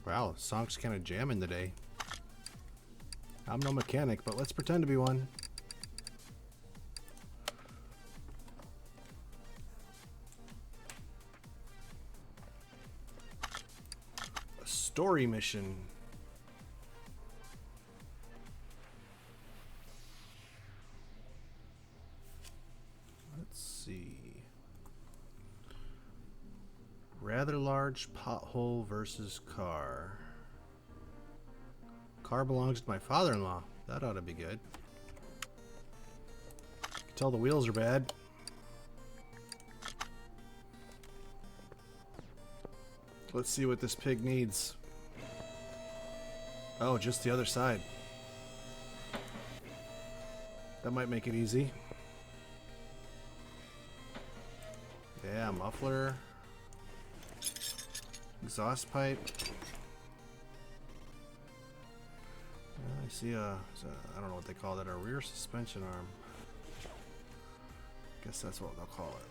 Wow, the song's kind of jamming today. I'm no mechanic, but let's pretend to be one. A story mission. Let's see. Rather large pothole versus car. Car belongs to my father-in-law. That ought to be good. Can tell the wheels are bad. Let's see what this pig needs. Oh, just the other side. That might make it easy. Yeah, muffler. Exhaust pipe. I see a, I don't know what they call that, a rear suspension arm. Guess that's what they'll call it.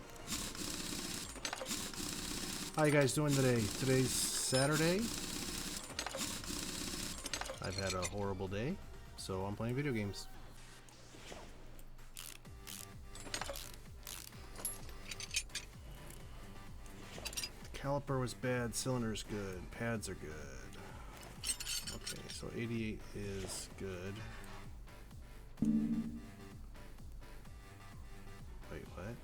How you guys doing today? Today's Saturday. I've had a horrible day, so I'm playing video games. Caliper was bad, cylinder's good, pads are good. Okay, so 88 is good. Wait, what?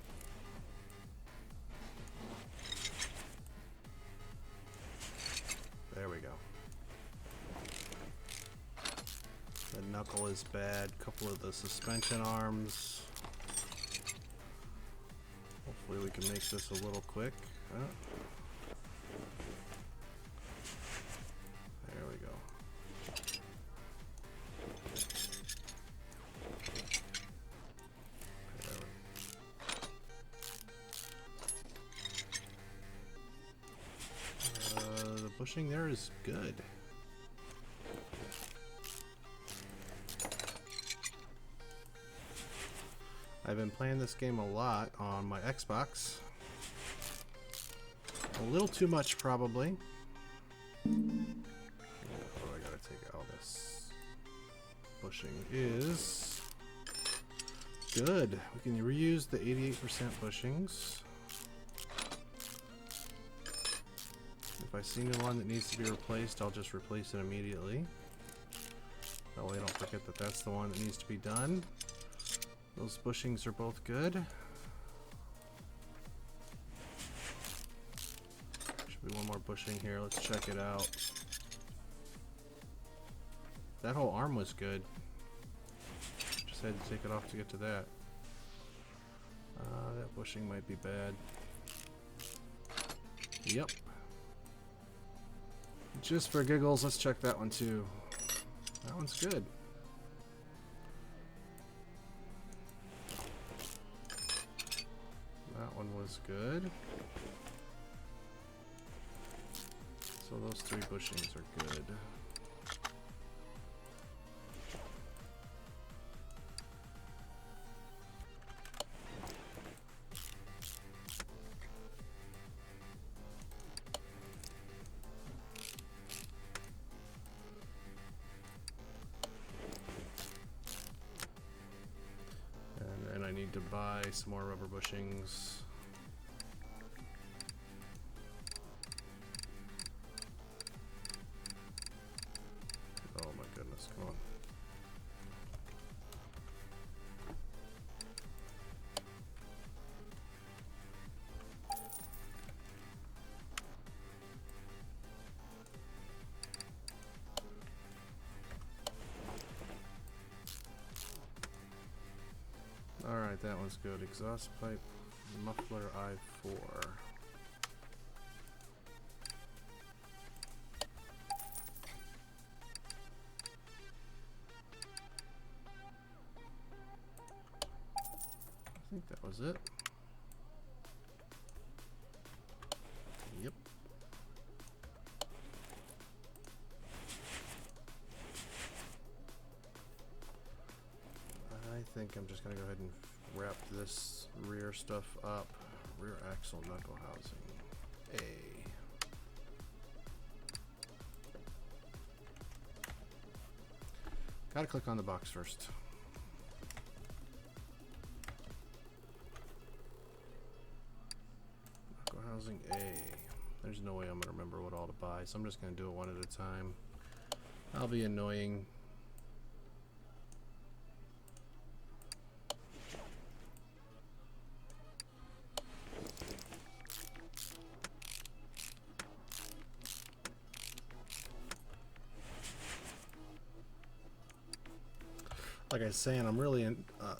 There we go. The knuckle is bad, couple of the suspension arms. Hopefully we can make this a little quick. There we go. The bushing there is good. I've been playing this game a lot on my Xbox. A little too much, probably. Oh, I gotta take all this. Bushing is good. We can reuse the 88% bushings. If I see one that needs to be replaced, I'll just replace it immediately. That way I don't forget that that's the one that needs to be done. Those bushings are both good. Should be one more bushing here. Let's check it out. That whole arm was good. Just had to take it off to get to that. That bushing might be bad. Yep. Just for giggles, let's check that one too. That one's good. That one was good. So those three bushings are good. And I need to buy some more rubber bushings. Oh my goodness, come on. Alright, that one's good. Exhaust pipe, muffler I4. I think that was it. Yep. I think I'm just going to go ahead and wrap this rear stuff up. Rear axle knuckle housing. A. Gotta click on the box first. Knuckle housing A. There's no way I'm gonna remember what all to buy, so I'm just gonna do it one at a time. I'll be annoying. Like I was saying, I'm really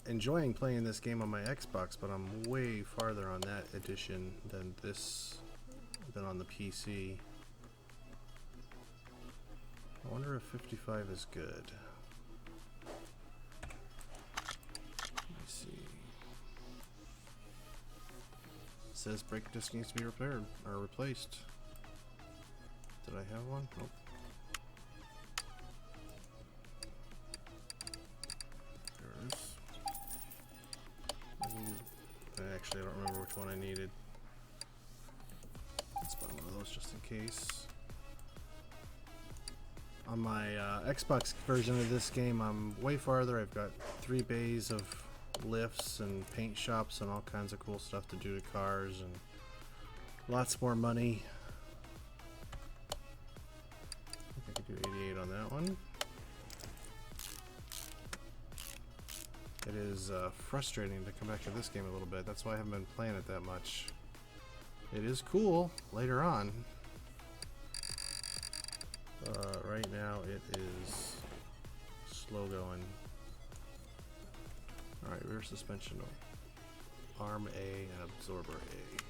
enjoying playing this game on my Xbox, but I'm way farther on that edition than on the PC. I wonder if 55 is good. Let me see. It says brake disc needs to be repaired or replaced. Did I have one? Nope. Actually, I don't remember which one I needed. Let's buy one of those just in case. On my Xbox version of this game, I'm way farther. I've got 3 bays of lifts and paint shops and all kinds of cool stuff to do to cars and lots more money. I think I could do 88 on that one. It is frustrating to come back to this game a little bit. That's why I haven't been playing it that much. It is cool later on. Right now it is slow going. Alright, rear suspension. Arm A and absorber A.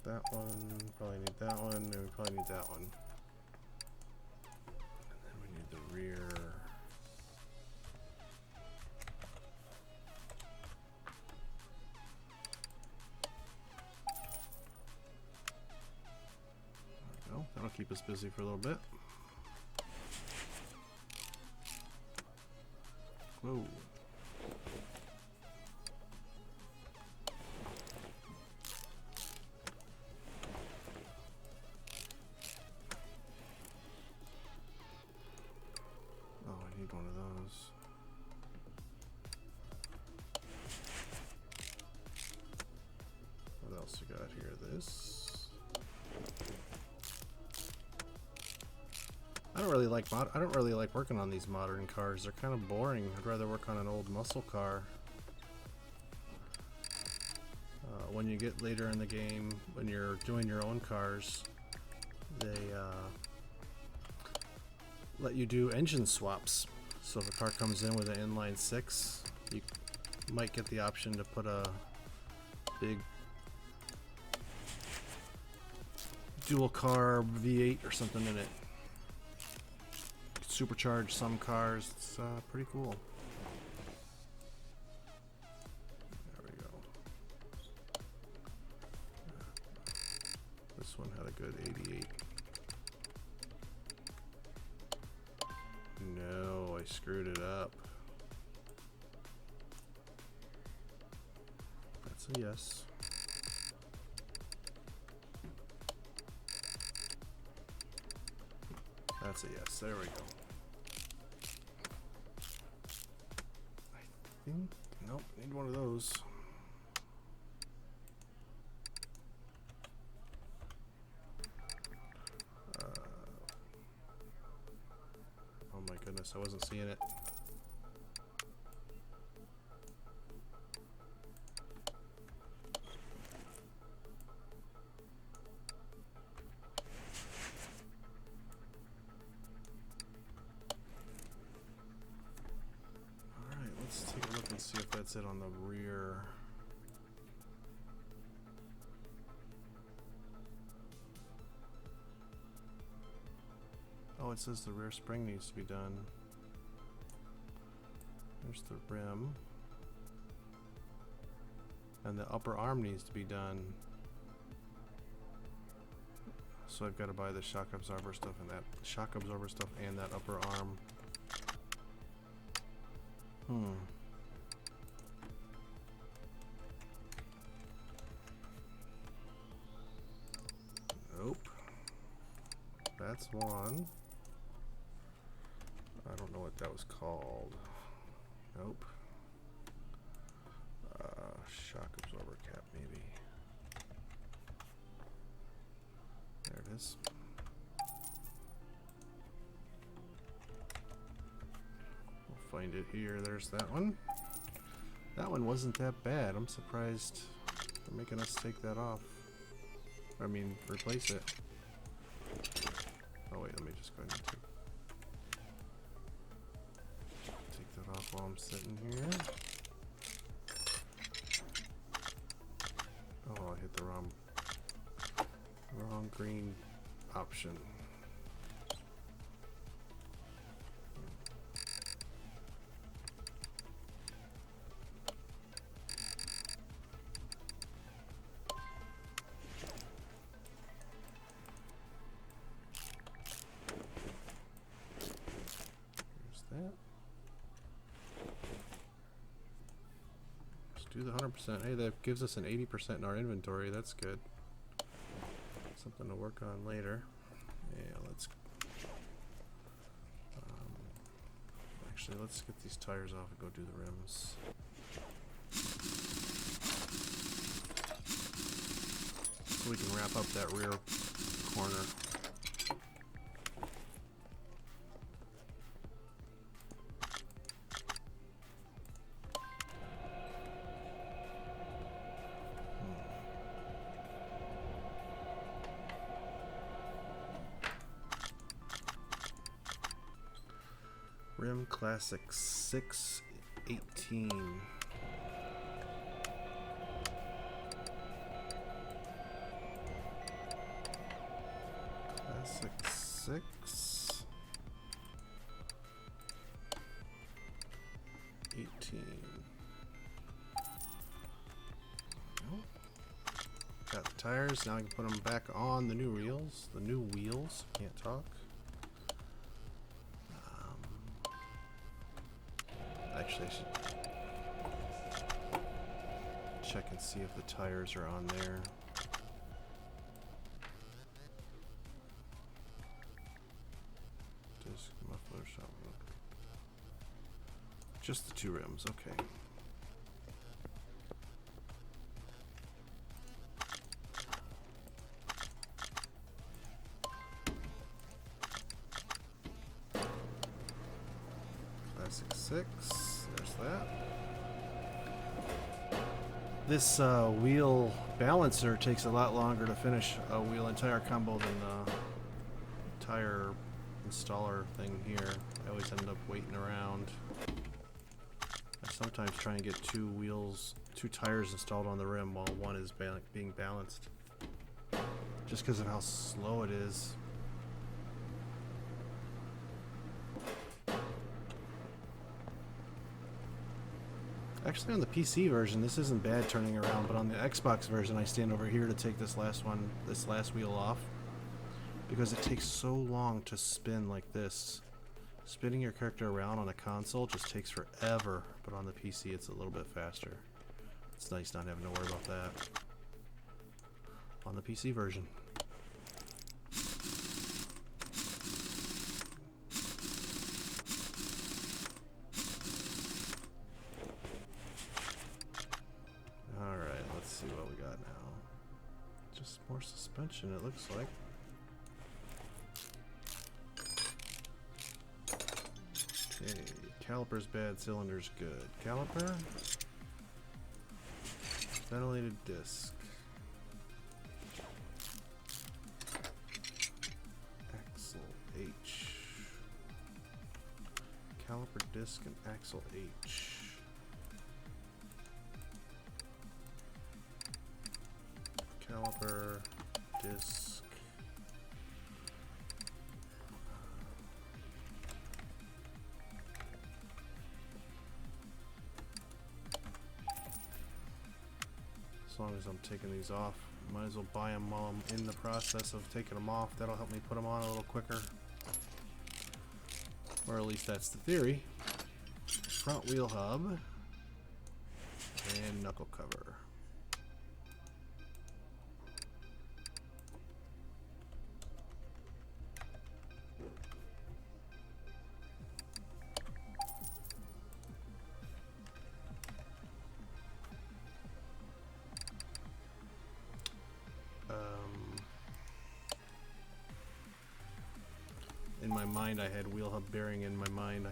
That one, probably need that one, and we probably need that one. And then we need the rear. There we go. That'll keep us busy for a little bit. Whoa. One of those. What else you got here? This. I don't really like working on these modern cars. They're kind of boring. I'd rather work on an old muscle car. When you get later in the game, when you're doing your own cars, they let you do engine swaps. So if a car comes in with an inline 6, you might get the option to put a big dual carb V8 or something in it. Supercharge some cars. It's pretty cool. There we go. This one had a good 88. No, I screwed it up. That's a yes. That's a yes. There we go. I think, nope, need one of those. Oh my goodness, I wasn't seeing it. Alright, let's take a look and see if that's it on the rear. Oh, it says the rear spring needs to be done. There's the rim. And the upper arm needs to be done. So I've got to buy the shock absorber stuff and that upper arm. one. I don't know what that was called. Nope. Shock absorber cap, maybe. There it is. We'll find it here. There's that one. That one wasn't that bad. I'm surprised they're making us take that off. I mean, replace it. Oh wait, let me just go ahead and take that off while I'm sitting here. Oh, I hit the wrong green option. Do the 100%. Hey, that gives us an 80% in our inventory. That's good. Something to work on later. Yeah, let's... actually, let's get these tires off and go do the rims. So we can wrap up that rear corner. Rim Classic 618. Classic 6 18. Got the tires. Now I can put them back on the new wheels. The new wheels. Can't talk. Actually, I should check and see if the tires are on there. Disc, muffler, shop. Just the two rims, okay. Classic 6. There's that. This wheel balancer takes a lot longer to finish a wheel and tire combo than the tire installer thing here. I always end up waiting around. I sometimes try and get two tires installed on the rim while one is being balanced. Just because of how slow it is. Actually, on the PC version, this isn't bad turning around, but on the Xbox version, I stand over here to take this last wheel off, because it takes so long to spin like this. Spinning your character around on a console just takes forever, but on the PC, it's a little bit faster. It's nice not having to worry about that on the PC version. See what we got now. Just more suspension, it looks like. Okay, caliper's bad, cylinder's good. Caliper. Ventilated disc. Axle H. Caliper disc and axle H. Caliper, disc, as long as I'm taking these off, might as well buy them while I'm in the process of taking them off. That'll help me put them on a little quicker, or at least that's the theory. Front wheel hub and knuckle cover. mind I had wheel hub bearing in my mind.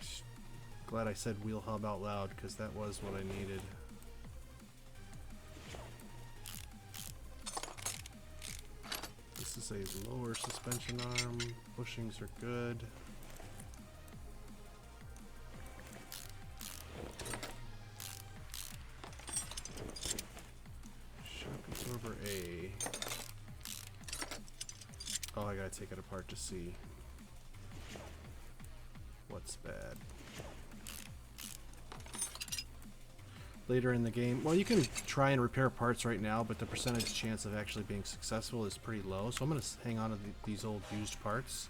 Glad I said wheel hub out loud, because that was what I needed. This is a lower suspension arm. Bushings are good. Shock absorber A. Oh, I gotta take it apart to see what's bad. Later in the game, well, you can try and repair parts right now, but the percentage chance of actually being successful is pretty low. So I'm going to hang on to these old used parts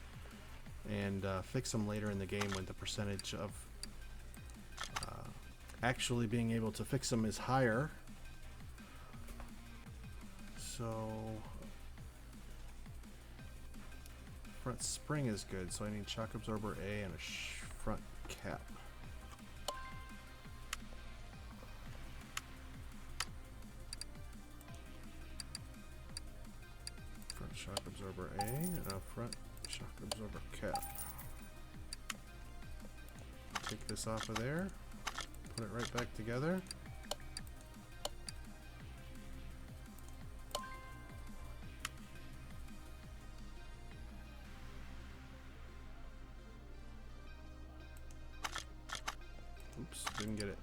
and fix them later in the game when the percentage of actually being able to fix them is higher. So front spring is good, so I need shock absorber A and a front cap. Front shock absorber A and a front shock absorber cap. Take this off of there, put it right back together. Oops, didn't get it.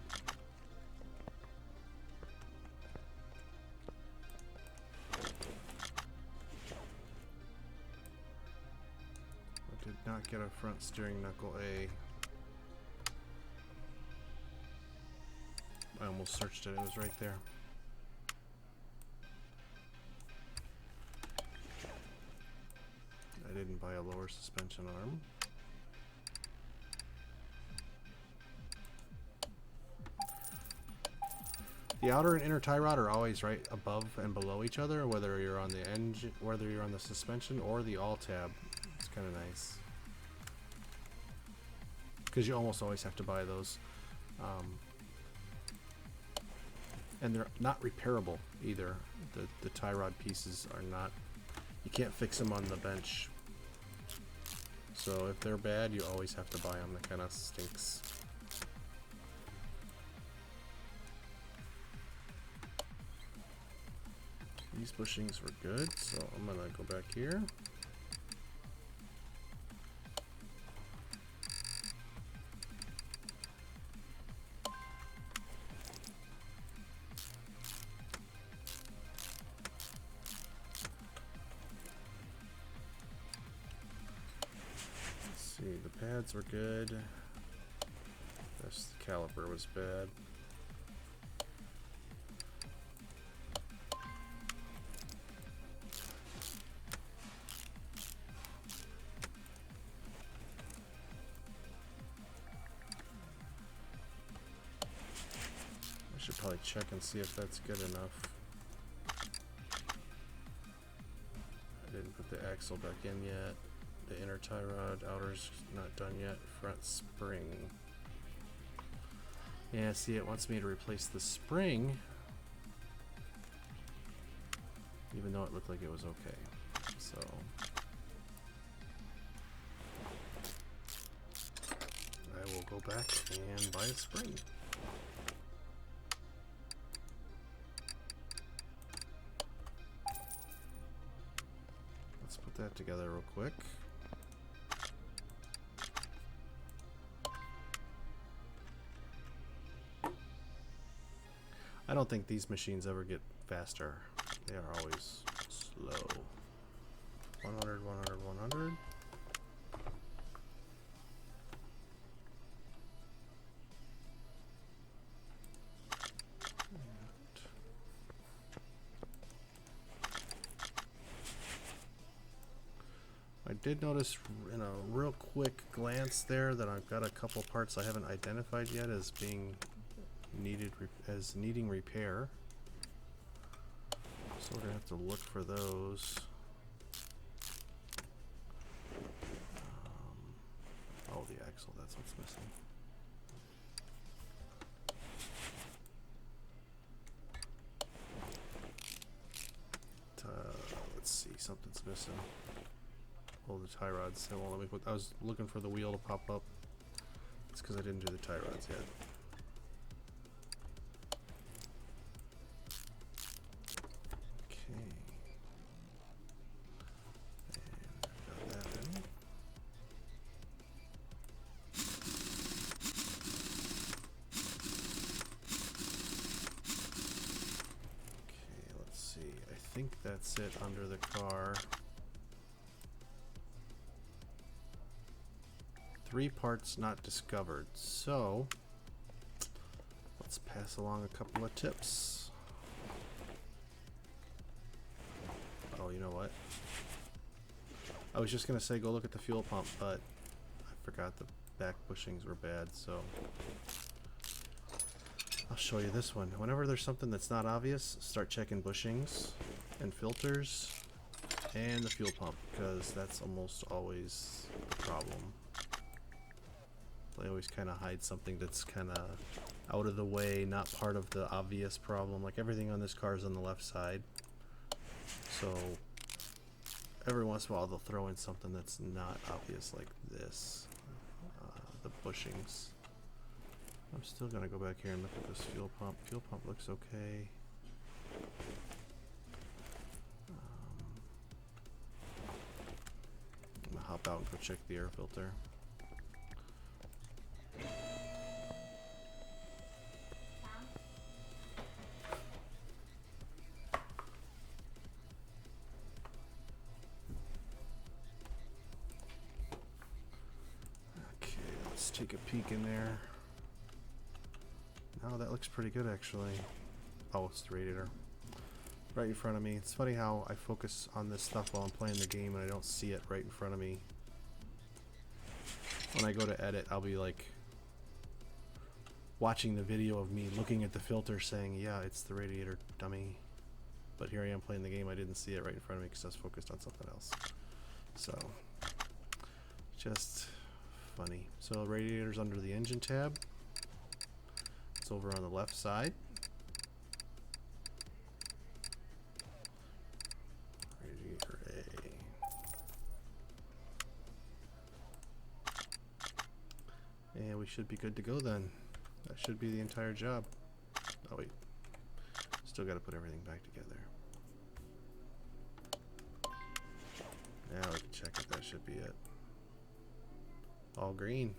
I did not get a front steering knuckle A. I almost searched it, it was right there. I didn't buy a lower suspension arm. The outer and inner tie rod are always right above and below each other, whether you're on the engine, whether you're on the suspension or the all tab. It's kind of nice because you almost always have to buy those, and they're not repairable either. The tie rod pieces are not. You can't fix them on the bench. So if they're bad, you always have to buy them. That kind of stinks. These bushings were good, so I'm gonna go back here. Let's see, the pads were good. Just the caliper was bad. Should probably check and see if that's good enough. I didn't put the axle back in yet. The inner tie rod, outer's not done yet. Front spring. Yeah, see, it wants me to replace the spring, even though it looked like it was okay. So I will go back and buy a spring. That together real quick. I don't think these machines ever get faster. They are always slow. 100, 100, 100. I did notice in a real quick glance there that I've got a couple parts I haven't identified yet as being needing repair. So we're gonna have to look for those. Oh, the axle, that's what's missing. Let's see, something's missing. Oh, the tie rods. It won't let me put. I was looking for the wheel to pop up. It's because I didn't do the tie rods yet. Okay. And got that in. Okay, let's see. I think that's it under the car. 3 parts not discovered. So let's pass along a couple of tips. Oh, you know what? I was just gonna say go look at the fuel pump, but I forgot the back bushings were bad, so I'll show you this one. Whenever there's something that's not obvious, start checking bushings and filters and the fuel pump, because that's almost always the problem. They always kind of hide something that's kind of out of the way, not part of the obvious problem. Like everything on this car is on the left side. So every once in a while they'll throw in something that's not obvious like this. The bushings. I'm still going to go back here and look at this fuel pump. Fuel pump looks okay. I'm going to hop out and go check the air filter. Take a peek in there. No, that looks pretty good actually. Oh, it's the radiator. Right in front of me. It's funny how I focus on this stuff while I'm playing the game and I don't see it right in front of me. When I go to edit, I'll be like watching the video of me looking at the filter saying, yeah, it's the radiator, dummy. But here I am playing the game, I didn't see it right in front of me because I was focused on something else. So, just funny. So radiator's under the engine tab. It's over on the left side. Radiator A. And we should be good to go then. That should be the entire job. Oh wait. Still got to put everything back together. Now we can check it. That should be it. All green.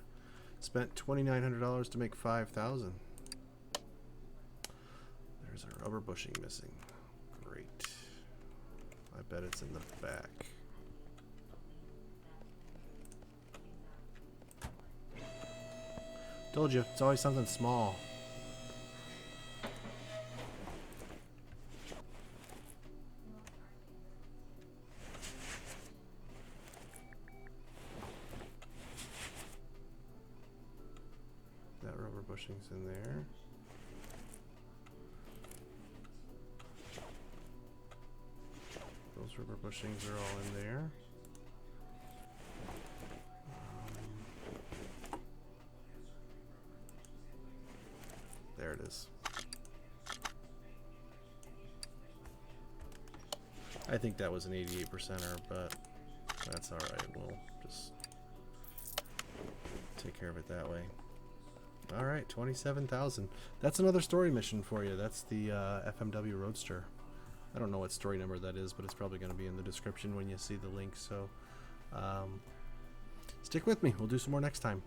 Spent $2,900 to make $5,000. There's a rubber bushing missing. Great. I bet it's in the back. Told you, it's always something small. Bushings in there. Those rubber bushings are all in there. There it is. I think that was an 88%er, but that's alright. We'll just take care of it that way. Alright, 27,000. That's another story mission for you. That's the FMW Roadster. I don't know what story number that is, but it's probably going to be in the description when you see the link. So stick with me. We'll do some more next time.